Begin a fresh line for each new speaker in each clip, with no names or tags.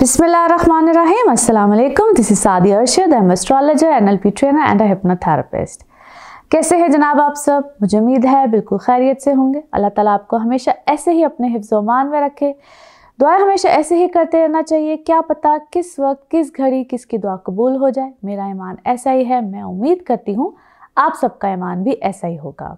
Bismillahirrahmanirrahim. Assalamu alaikum. This is Saadi Arshad. I'm an astrologer, NLP trainer and a hypnotherapist. कैसे हैं जनाब आप सब? मुझे उम्मीद है बिल्कुल खैरियत से होंगे। अल्लाह ताला आपको हमेशा ऐसे ही अपने हिफ्ज़ मान में रखे। दुआ हमेशा ऐसे ही करते रहना चाहिए। क्या पता किस वक्त किस घड़ी किसकी दुआ कबूल हो जाए। मेरा ईमान ऐसा ही है। मैं उम्मीद करती हूँ आप सबका ईमान भी ऐसा ही होगा।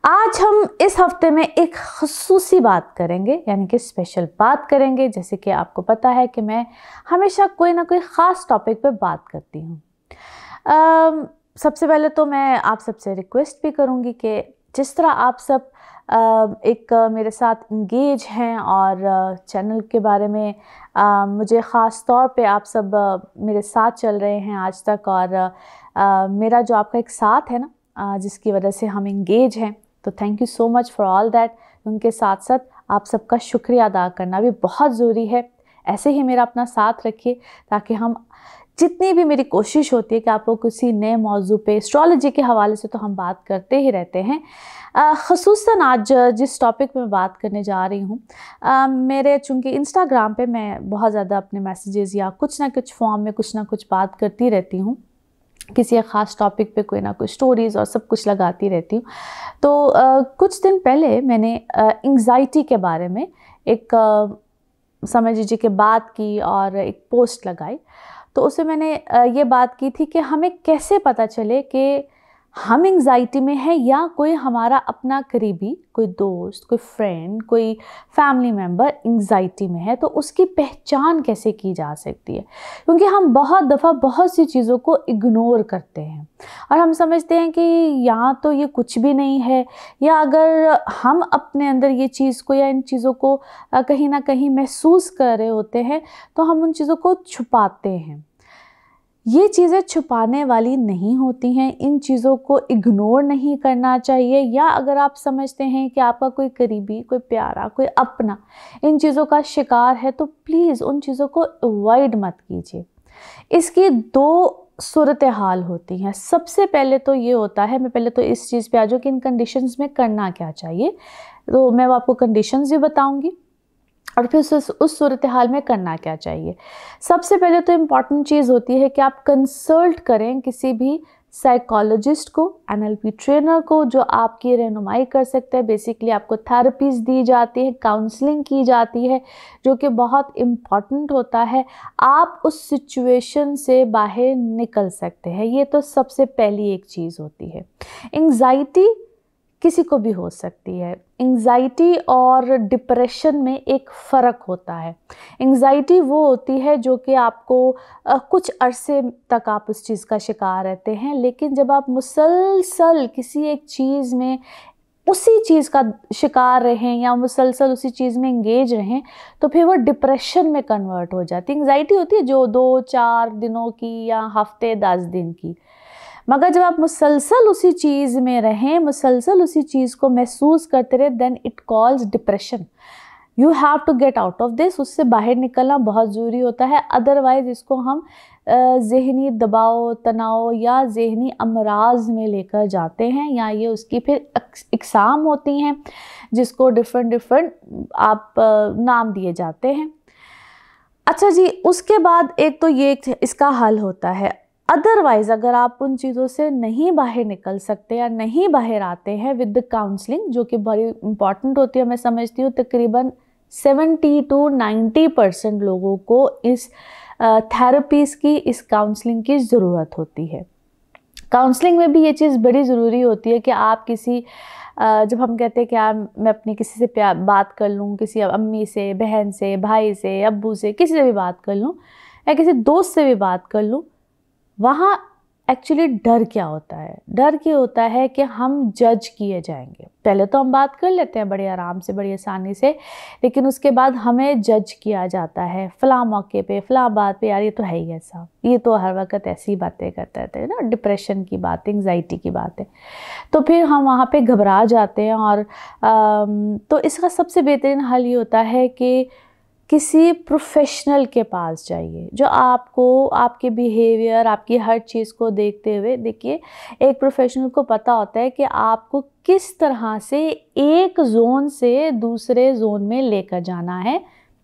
आज हम इस हफ्ते में एक ख़ुसूसी बात करेंगे, यानी कि स्पेशल बात करेंगे। जैसे कि आपको पता है कि मैं हमेशा कोई ना कोई ख़ास टॉपिक पे बात करती हूँ। सबसे पहले तो मैं आप सबसे रिक्वेस्ट भी करूँगी कि जिस तरह आप सब एक मेरे साथ इंगेज हैं और चैनल के बारे में मुझे ख़ास तौर पे आप सब मेरे साथ चल रहे हैं आज तक, और मेरा जो आपका एक साथ है ना, जिसकी वजह से हम इंगेज हैं, तो thank you so much for all that. उनके साथ साथ आप सबका शुक्रिया अदा करना भी बहुत ज़रूरी है। ऐसे ही मेरा अपना साथ रखिए ताकि हम जितनी भी मेरी कोशिश होती है कि आपको किसी नए मौजू पे एस्ट्रोलॉजी के हवाले से तो हम बात करते ही रहते हैं। ख़ुसूसन आज जिस टॉपिक में बात करने जा रही हूँ, मेरे चूँकि इंस्टाग्राम पे मैं बहुत ज़्यादा अपने मैसेजेस या कुछ ना कुछ फॉर्म में कुछ ना कुछ बात करती रहती हूँ, किसी एक ख़ास टॉपिक पे कोई ना कोई स्टोरीज़ और सब कुछ लगाती रहती हूँ। तो कुछ दिन पहले मैंने एंग्ज़ाइटी के बारे में एक समझ लीजिए कि बात की और एक पोस्ट लगाई। तो उसमें मैंने ये बात की थी कि हमें कैसे पता चले कि हम एंग्ज़ाइटी में हैं या कोई हमारा अपना करीबी, कोई दोस्त, कोई फ्रेंड, कोई फैमिली मेम्बर एंग्ज़ाइटी में है, तो उसकी पहचान कैसे की जा सकती है। क्योंकि हम बहुत दफ़ा बहुत सी चीज़ों को इग्नोर करते हैं और हम समझते हैं कि यहाँ तो ये कुछ भी नहीं है, या अगर हम अपने अंदर ये चीज़ को या इन चीज़ों को कहीं ना कहीं महसूस कर रहे होते हैं तो हम उन चीज़ों को छुपाते हैं। ये चीज़ें छुपाने वाली नहीं होती हैं, इन चीज़ों को इग्नोर नहीं करना चाहिए। या अगर आप समझते हैं कि आपका कोई करीबी, कोई प्यारा, कोई अपना इन चीज़ों का शिकार है, तो प्लीज़ उन चीज़ों को अवॉइड मत कीजिए। इसकी दो सूरत हाल होती हैं। सबसे पहले तो ये होता है, मैं पहले तो इस चीज़ पे आ जाऊँ कि इन कंडीशंस में करना क्या चाहिए, तो मैं आपको कंडीशंस भी बताऊँगी और फिर उस सूरत हाल में करना क्या चाहिए। सबसे पहले तो इम्पॉर्टेंट चीज़ होती है कि आप कंसल्ट करें किसी भी साइकोलॉजिस्ट को, एनएलपी ट्रेनर को, जो आपकी रहनुमाई कर सकते हैं। बेसिकली आपको थेरेपीज दी जाती है, काउंसलिंग की जाती है, जो कि बहुत इम्पॉर्टेंट होता है। आप उस सिचुएशन से बाहर निकल सकते हैं। ये तो सबसे पहली एक चीज़ होती है। एंग्ज़ाइटी किसी को भी हो सकती है। एंग्ज़ाइटी और डिप्रेशन में एक फ़र्क होता है। एंग्ज़ाइटी वो होती है जो कि आपको कुछ अरसे तक आप उस चीज़ का शिकार रहते हैं, लेकिन जब आप मुसलसल किसी एक चीज़ में उसी चीज़ का शिकार रहें या मुसलसल उसी चीज़ में इंगेज रहें, तो फिर वो डिप्रेशन में कन्वर्ट हो जाती है। एंग्ज़ाइटी होती है जो 2-4 दिनों की या हफ्ते 10 दिन की, मगर जब आप मुसलसल उसी चीज़ में रहें, मुसलसल उसी चीज़ को महसूस करते रहे, then it calls depression. You have to get out of this. उससे बाहर निकलना बहुत ज़रूरी होता है। अदरवाइज़ इसको हम ज़हनी दबाव, तनाव या ज़हनी अमराज में लेकर जाते हैं, या ये उसकी फिर इकसाम होती हैं जिसको डिफरेंट आप नाम दिए जाते हैं। अच्छा जी, उसके बाद एक तो ये इसका हल होता है। अदरवाइज़ अगर आप उन चीज़ों से नहीं बाहर निकल सकते या नहीं बाहर आते हैं विद द काउंसलिंग, जो कि बड़ी इम्पॉर्टेंट होती है, मैं समझती हूँ तकरीबन 70 to 90% लोगों को इस थेरेपीज़ की, इस काउंसलिंग की ज़रूरत होती है। काउंसलिंग में भी ये चीज़ बड़ी ज़रूरी होती है कि आप किसी जब हम कहते हैं कि मैं अपनी किसी से बात कर लूँ, किसी अम्मी से, बहन से, भाई से, अब्बू से, किसी से भी बात कर लूँ या किसी दोस्त से भी बात कर लूँ, वहाँ एक्चुअली डर क्या होता है? डर क्या होता है कि हम जज किए जाएंगे। पहले तो हम बात कर लेते हैं बड़े आराम से, बड़ी आसानी से, लेकिन उसके बाद हमें जज किया जाता है फ़लाँ मौके पे, फ़लाँ बात पे, यार ये तो है ही ऐसा, ये तो हर वक्त ऐसी बातें करते रहते हैं ना, डिप्रेशन की बात, एंग्ज़ाइटी की बात है। तो फिर हम वहाँ पे घबरा जाते हैं। और तो इसका सबसे बेहतरीन हल ये होता है कि किसी प्रोफेशनल के पास जाइए, जो आपको आपके बिहेवियर, आपकी हर चीज़ को देखते हुए, देखिए एक प्रोफेशनल को पता होता है कि आपको किस तरह से एक जोन से दूसरे जोन में लेकर जाना है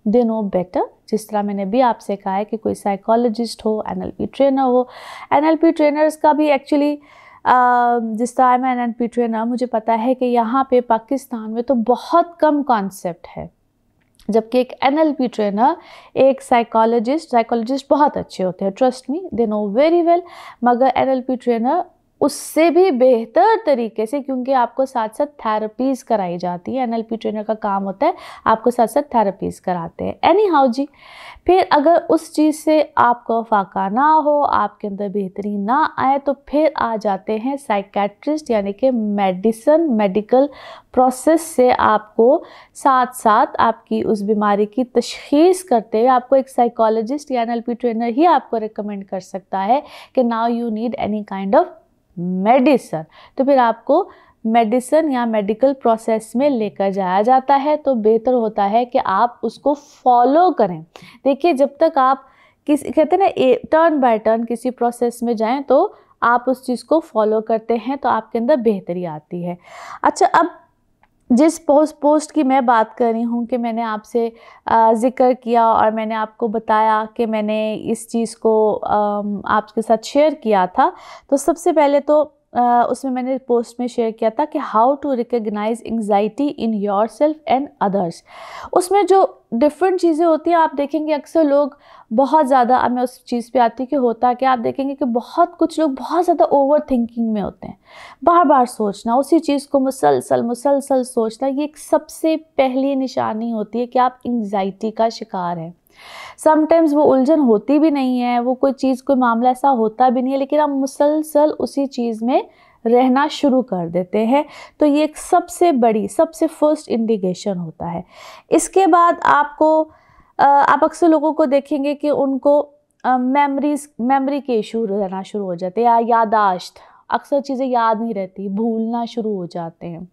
दे नो बेटर। जिस तरह मैंने भी आपसे कहा है कि कोई साइकोलॉजिस्ट हो, NLP ट्रेनर हो, NLP ट्रेनर्स का भी एक्चुअली जिस तरह मैं NLP ट्रेनर, मुझे पता है कि यहाँ पे पाकिस्तान में तो बहुत कम कॉन्सेप्ट है, जबकि एक NLP ट्रेनर, एक साइकोलॉजिस्ट बहुत अच्छे होते हैं, trust me, they know very well, मगर NLP ट्रेनर उससे भी बेहतर तरीके से, क्योंकि आपको साथ साथ थेरेपीज़ कराई जाती है। NLP ट्रेनर का काम होता है आपको साथ साथ थेरेपीज़ कराते हैं। एनी हाउ जी, फिर अगर उस चीज़ से आपको फाका ना हो, आपके अंदर बेहतरी ना आए, तो फिर आ जाते हैं साइकेट्रिस्ट, यानी कि मेडिकल प्रोसेस से आपको साथ साथ आपकी उस बीमारी की तशख़ीस करते हुए आपको एक साइकोलॉजिस्ट या NLP ट्रेनर ही आपको रिकमेंड कर सकता है कि now you need any kind of medicine. तो फिर आपको मेडिसिन या मेडिकल प्रोसेस में लेकर जाया जाता है। तो बेहतर होता है कि आप उसको फॉलो करें। देखिए, जब तक आप किसी, कहते हैं ना, टर्न बाय टर्न किसी प्रोसेस में जाएं, तो आप उस चीज़ को फॉलो करते हैं तो आपके अंदर बेहतरी आती है। अच्छा, अब जिस पोस्ट की मैं बात कर रही हूँ कि मैंने आपसे ज़िक्र किया और मैंने आपको बताया कि मैंने इस चीज़ को आपके साथ शेयर किया था, तो सबसे पहले तो उसमें मैंने पोस्ट में शेयर किया था कि how to recognise anxiety in yourself and others. उसमें जो डिफरेंट चीज़ें होती हैं, आप देखेंगे अक्सर लोग बहुत ज़्यादा, अब मैं उस चीज़ पे आती हूँ कि होता कि आप देखेंगे कि कुछ लोग बहुत ज़्यादा ओवर थिंकिंग में होते हैं, बार बार सोचना, उसी चीज़ को मुसलसल सोचना, ये एक सबसे पहली निशानी होती है कि आप एंग्जाइटी का शिकार हैं। समटाइम्स वो उलझन होती भी नहीं है, वो कोई चीज़, कोई मामला ऐसा होता भी नहीं है, लेकिन आप मुसलसल उसी चीज़ में रहना शुरू कर देते हैं। तो ये एक सबसे फर्स्ट इंडिकेशन होता है। इसके बाद आप अक्सर लोगों को देखेंगे कि उनको मेमोरी के इशू रहना शुरू हो जाते हैं, या यादाश्त, अक्सर चीज़ें याद नहीं रहती, भूलना शुरू हो जाते हैं।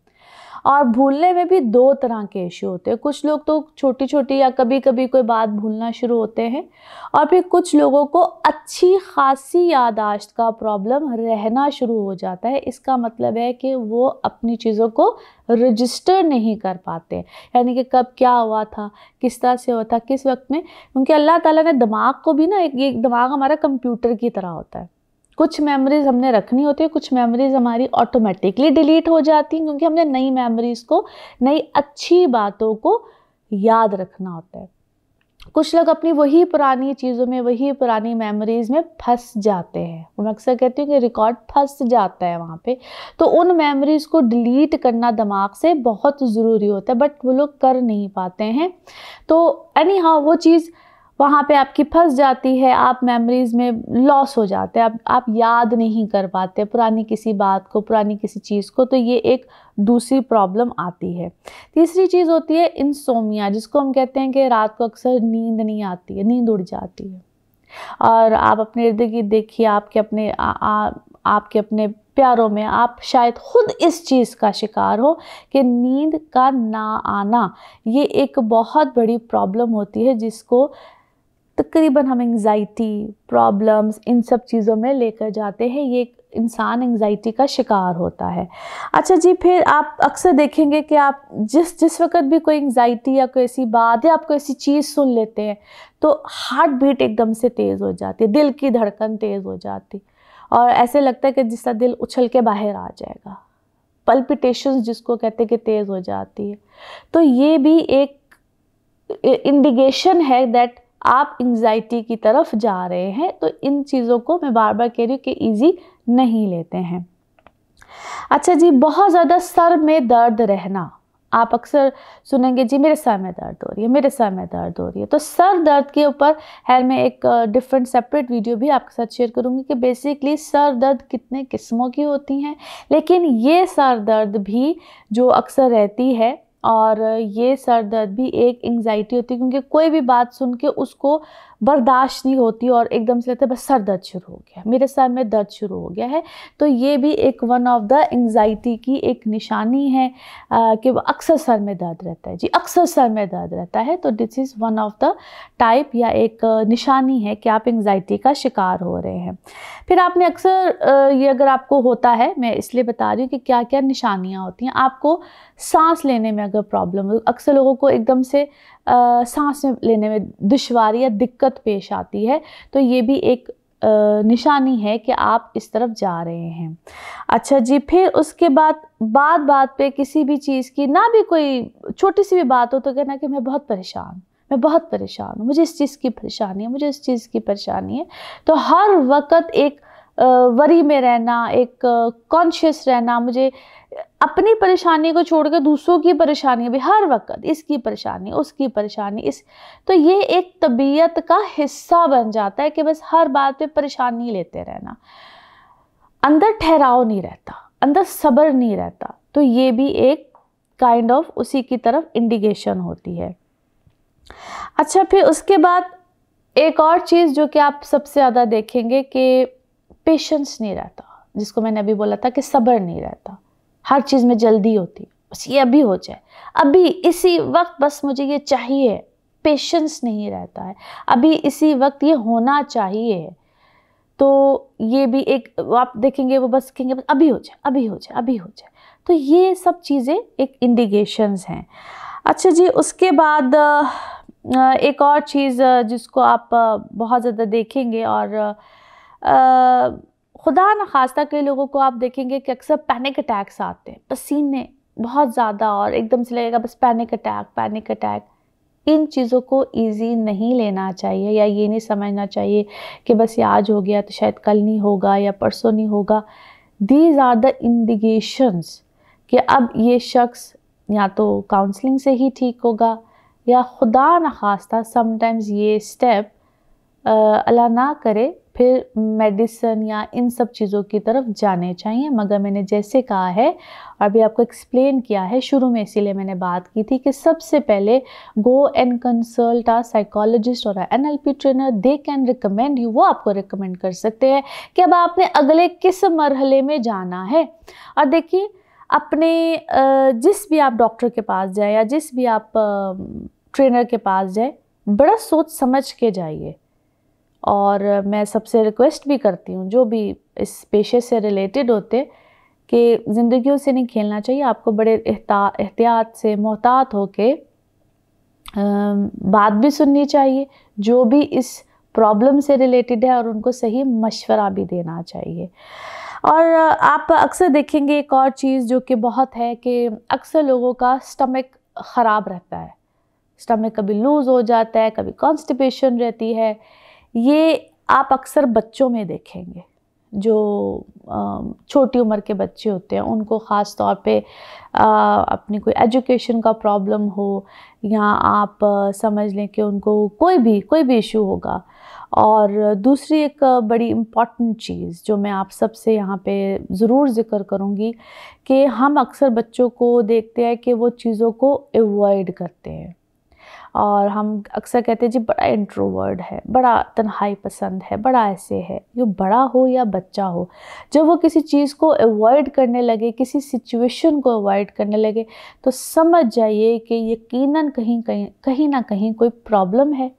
और भूलने में भी दो तरह के इशू होते हैं। कुछ लोग तो छोटी छोटी या कभी कभी कोई बात भूलना शुरू होते हैं, और फिर कुछ लोगों को अच्छी खासी यादाश्त का प्रॉब्लम रहना शुरू हो जाता है। इसका मतलब है कि वो अपनी चीज़ों को रजिस्टर नहीं कर पाते, यानी कि कब क्या हुआ था, किस तरह से हुआ था, किस वक्त में। क्योंकि अल्लाह ताला ने दिमाग को भी ना, एक दिमाग हमारा कंप्यूटर की तरह होता है। कुछ मेमोरीज़ हमने रखनी होती है, कुछ मेमोरीज़ हमारी ऑटोमेटिकली डिलीट हो जाती हैं, क्योंकि हमने नई मेमोरीज़ को, नई अच्छी बातों को याद रखना होता है। कुछ लोग अपनी वही पुरानी चीज़ों में, वही पुरानी मेमोरीज़ में फंस जाते हैं। मैं अक्सर कहती हूँ कि रिकॉर्ड फंस जाता है वहाँ पे। तो उन मेमोरीज़ को डिलीट करना दिमाग से बहुत ज़रूरी होता है, बट वो लोग कर नहीं पाते हैं। तो एनी हाउ वो चीज़ वहाँ पे आपकी फंस जाती है, आप मेमोरीज़ में लॉस हो जाते हैं, आप याद नहीं कर पाते पुरानी किसी बात को, पुरानी किसी चीज़ को। तो ये एक दूसरी प्रॉब्लम आती है। तीसरी चीज़ होती है इंसोमिया, जिसको हम कहते हैं कि रात को अक्सर नींद नहीं आती है, नींद उड़ जाती है। और आप अपने इर्द गिर्द देखिए, आपके अपने प्यारों में आप शायद खुद इस चीज़ का शिकार हो कि नींद का ना आना, ये एक बहुत बड़ी प्रॉब्लम होती है, जिसको तकरीबन हम एंग्जाइटी प्रॉब्लम्स इन सब चीज़ों में लेकर जाते हैं। ये इंसान एंग्जाइटी का शिकार होता है। अच्छा जी, फिर आप अक्सर देखेंगे कि आप जिस वक्त भी कोई एंग्जाइटी या कोई ऐसी बात या आप कोई ऐसी चीज़ सुन लेते हैं, तो हार्ट बीट एकदम से तेज़ हो जाती है, दिल की धड़कन तेज़ हो जाती, और ऐसे लगता है कि जिसका दिल उछल के बाहर आ जाएगा, पल्पिटेशंस जिसको कहते हैं कि तेज़ हो जाती है। तो ये भी एक इंडिकेशन है दैट आप एंग्जाइटी की तरफ जा रहे हैं। तो इन चीज़ों को मैं बार बार कह रही हूँ कि ईजी नहीं लेते हैं। अच्छा जी, बहुत ज़्यादा सर में दर्द रहना, आप अक्सर सुनेंगे जी मेरे सर में दर्द हो रही है, मेरे सर में दर्द हो रही है। तो सर दर्द के ऊपर मैं एक डिफरेंट सेपरेट वीडियो भी आपके साथ शेयर करूँगी कि बेसिकली सर दर्द कितने किस्मों की होती हैं। लेकिन ये सर दर्द भी जो अक्सर रहती है, और ये सर दर्द भी एक एंग्जाइटी होती है, क्योंकि कोई भी बात सुन के उसको बर्दाश्त नहीं होती और एकदम से लगता है बस सर दर्द शुरू हो गया, मेरे सर में दर्द शुरू हो गया है। तो ये भी एक वन ऑफ द एंग्जाइटी की एक निशानी है कि वो अक्सर सर में दर्द रहता है जी, अक्सर सर में दर्द रहता है। तो this is one of the type या एक निशानी है कि आप एंग्जाइटी का शिकार हो रहे हैं। फिर आपने अक्सर ये अगर आपको होता है, मैं इसलिए बता रही हूँ कि क्या क्या निशानियाँ होती हैं। आपको सांस लेने में अगर प्रॉब्लम हो, अक्सर लोगों को एकदम से सांस लेने में दुश्वारी या दिक्कत पेश आती है, तो ये भी एक निशानी है कि आप इस तरफ जा रहे हैं। अच्छा जी, फिर उसके बाद बात पे किसी भी चीज़ की ना भी कोई छोटी सी भी बात हो तो कहना कि मैं बहुत परेशान हूँ, मुझे इस चीज़ की परेशानी है, मुझे इस चीज़ की परेशानी है। तो हर वक्त एक वरी में रहना, एक कॉन्शियस रहना, मुझे अपनी परेशानी को छोड़ के दूसरों की परेशानी भी हर वक्त, इसकी परेशानी, उसकी परेशानी, तो ये एक तबीयत का हिस्सा बन जाता है कि बस हर बात पे परेशानी लेते रहना, अंदर ठहराव नहीं रहता, अंदर सब्र नहीं रहता। तो ये भी एक काइंड ऑफ उसी की तरफ इंडिकेशन होती है। अच्छा, फिर उसके बाद एक और चीज़ जो कि आप सबसे ज़्यादा देखेंगे कि पेशेंस नहीं रहता, जिसको मैंने अभी बोला था कि सब्र नहीं रहता, हर चीज़ में जल्दी होती है, बस ये अभी हो जाए, अभी इसी वक्त बस मुझे ये चाहिए, पेशेंस नहीं रहता है, अभी इसी वक्त ये होना चाहिए। तो ये भी एक आप देखेंगे, वो बस कहेंगे बस अभी हो जाए, अभी हो जाए, अभी हो जाए। तो ये सब चीज़ें एक इंडिकेशंस हैं। अच्छा जी, उसके बाद एक और चीज़ जिसको आप बहुत ज़्यादा देखेंगे और खुदा न खास्ता कई लोगों को आप देखेंगे कि अक्सर पैनिक अटैक्स आते हैं, पसीने बहुत ज़्यादा और एकदम से लगेगा बस पैनिक अटैक। इन चीज़ों को इजी नहीं लेना चाहिए या ये नहीं समझना चाहिए कि बस ये आज हो गया तो शायद कल नहीं होगा या परसों नहीं होगा। दीज आर द इंडिकेशंस कि अब ये शख्स या तो काउंसलिंग से ही ठीक होगा या खुदा न खास्ता समटाइम्स ये स्टेप अल्लाह ना करे फिर मेडिसिन या इन सब चीज़ों की तरफ जाने चाहिए। मगर मैंने जैसे कहा है और अभी आपको एक्सप्लेन किया है शुरू में, इसीलिए मैंने बात की थी कि सबसे पहले go and consult a psychologist और NLP trainer. They can recommend you, वो आपको रिकमेंड कर सकते हैं कि अब आपने अगले किस मरहले में जाना है। और देखिए, अपने जिस भी आप डॉक्टर के पास जाए या जिस भी आप ट्रेनर के पास जाए, बड़ा सोच समझ के जाइए। और मैं सबसे रिक्वेस्ट भी करती हूँ जो भी इस पेशे से रिलेटेड होते कि ज़िंदगियों से नहीं खेलना चाहिए, आपको बड़े एहतियात से मोहतात होके बात भी सुननी चाहिए जो भी इस प्रॉब्लम से रिलेटेड है और उनको सही मशवरा भी देना चाहिए। और आप अक्सर देखेंगे एक और चीज़ जो कि बहुत है कि अक्सर लोगों का स्टमक ख़राब रहता है, स्टमक कभी लूज़ हो जाता है, कभी कॉन्स्टिपेशन रहती है। ये आप अक्सर बच्चों में देखेंगे, जो छोटी उम्र के बच्चे होते हैं उनको ख़ास तौर पे अपनी कोई एजुकेशन का प्रॉब्लम हो या आप समझ लें कि उनको कोई भी इशू होगा। और दूसरी एक बड़ी इम्पॉर्टेंट चीज़ जो मैं आप सबसे यहाँ पे ज़रूर ज़िक्र करूँगी कि हम अक्सर बच्चों को देखते हैं कि वो चीज़ों को अवॉइड करते हैं और हम अक्सर कहते हैं जी बड़ा इंट्रोवर्ट है, बड़ा तन्हाई पसंद है, बड़ा ऐसे है। ये बड़ा हो या बच्चा हो, जब वो किसी चीज़ को अवॉइड करने लगे, किसी सिचुएशन को अवॉइड करने लगे, तो समझ जाइए कि यकीनन कहीं ना कहीं कोई प्रॉब्लम है।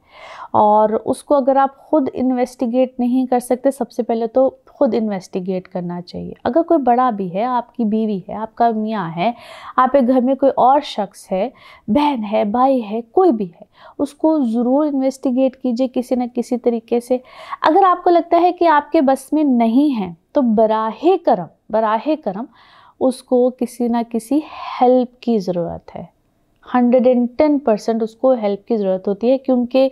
और उसको अगर आप ख़ुद इन्वेस्टिगेट नहीं कर सकते, सबसे पहले तो ख़ुद इन्वेस्टिगेट करना चाहिए। अगर कोई बड़ा भी है, आपकी बीवी है, आपका मियाँ है, आपके घर में कोई और शख्स है, बहन है, भाई है, कोई भी है, उसको ज़रूर इन्वेस्टिगेट कीजिए किसी न किसी तरीके से। अगर आपको लगता है कि आपके बस में नहीं है तो बराहे करम उसको किसी न किसी हेल्प की ज़रूरत है। 110% उसको हेल्प की ज़रूरत होती है, क्योंकि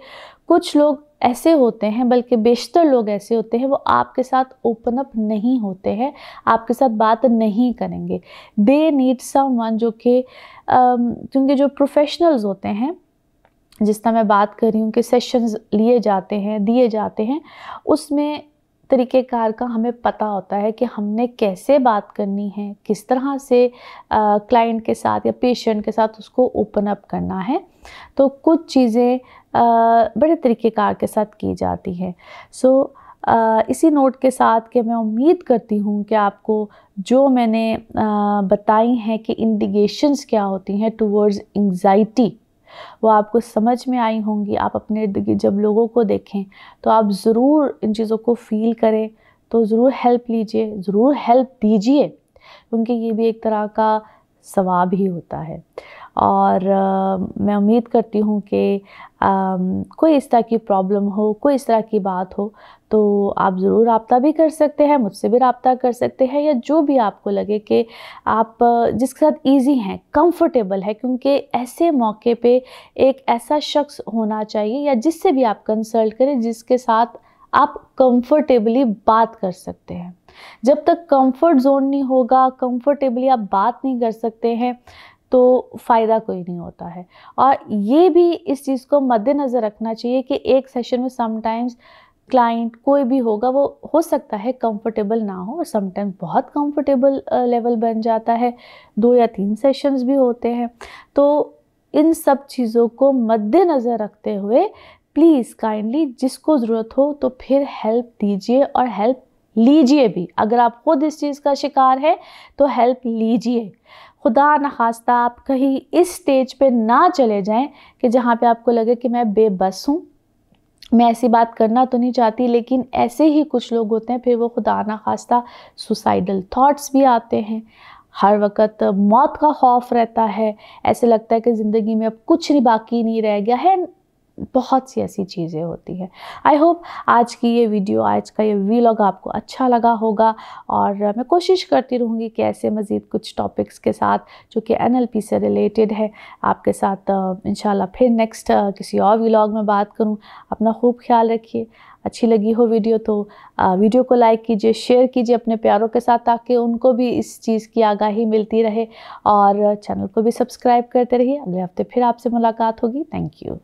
कुछ लोग ऐसे होते हैं, बल्कि बेशतर लोग ऐसे होते हैं, वो आपके साथ ओपन अप नहीं होते हैं, आपके साथ बात नहीं करेंगे। दे नीड समवन जो कि क्योंकि जो प्रोफेशनल्स होते हैं, जिस तरह मैं बात कर रही हूँ कि सेशंस दिए जाते हैं, उसमें तरीक़ेकार का हमें पता होता है कि हमने कैसे बात करनी है, किस तरह से क्लाइंट के साथ या पेशेंट के साथ उसको ओपन अप करना है। तो कुछ चीज़ें बड़े तरीक़ेकार के साथ की जाती हैं। सो इसी नोट के साथ कि मैं उम्मीद करती हूँ कि आपको जो मैंने बताई हैं कि इंडिकेशंस क्या होती हैं टुवर्ड्स एंग्जाइटी, वो आपको समझ में आई होंगी। आप अपने इर्द-गिर्द जब लोगों को देखें तो आप ज़रूर इन चीज़ों को फ़ील करें, तो ज़रूर हेल्प लीजिए, ज़रूर हेल्प दीजिए, क्योंकि ये भी एक तरह का सवाब ही होता है। और मैं उम्मीद करती हूँ कि कोई इस तरह की प्रॉब्लम हो, कोई इस तरह की बात हो, तो आप ज़रूर राब्ता भी कर सकते हैं, मुझसे भी राब्ता कर सकते हैं, या जो भी आपको लगे कि आप जिसके साथ ईज़ी हैं, कंफर्टेबल है, क्योंकि ऐसे मौके पे एक ऐसा शख्स होना चाहिए या जिससे भी आप कंसल्ट करें जिसके साथ आप कंफर्टेबली बात कर सकते हैं। जब तक कंफर्ट ज़ोन नहीं होगा, कंफर्टेबली आप बात नहीं कर सकते हैं, तो फ़ायदा कोई नहीं होता है। और ये भी इस चीज़ को मद्देनज़र रखना चाहिए कि एक सेशन में समटाइम्स क्लाइंट कोई भी होगा, वो हो सकता है कंफर्टेबल ना हो, और समटाइम्स बहुत कंफर्टेबल लेवल बन जाता है, 2 या 3 सेशंस भी होते हैं। तो इन सब चीज़ों को मद्देनज़र रखते हुए प्लीज़ काइंडली जिसको ज़रूरत हो तो फिर हेल्प दीजिए और हेल्प लीजिए भी। अगर आप खुद इस चीज़ का शिकार है तो हेल्प लीजिए। खुदा न खास्ता आप कहीं इस स्टेज पे ना चले जाएं कि जहाँ पे आपको लगे कि मैं बेबस हूँ, मैं ऐसी बात करना तो नहीं चाहती, लेकिन ऐसे ही कुछ लोग होते हैं, फिर वो खुदा न खास्ता सुसाइडल थॉट्स भी आते हैं, हर वक्त मौत का खौफ रहता है, ऐसे लगता है कि ज़िंदगी में अब कुछ नहीं बाकी नहीं रह गया है, बहुत सी ऐसी चीज़ें होती हैं। आई होप आज की ये वीडियो, आज का ये वीलॉग आपको अच्छा लगा होगा, और मैं कोशिश करती रहूँगी कि ऐसे मज़ीद कुछ टॉपिक्स के साथ जो कि NLP से रिलेटेड है आपके साथ इंशाल्लाह फिर नेक्स्ट किसी और वीलॉग में बात करूँ। अपना खूब ख्याल रखिए। अच्छी लगी हो वीडियो तो वीडियो को लाइक कीजिए, शेयर कीजिए अपने प्यारों के साथ, ताकि उनको भी इस चीज़ की आगाही मिलती रहे, और चैनल को भी सब्सक्राइब करते रहिए। अगले हफ्ते फिर आपसे मुलाकात होगी। Thank you.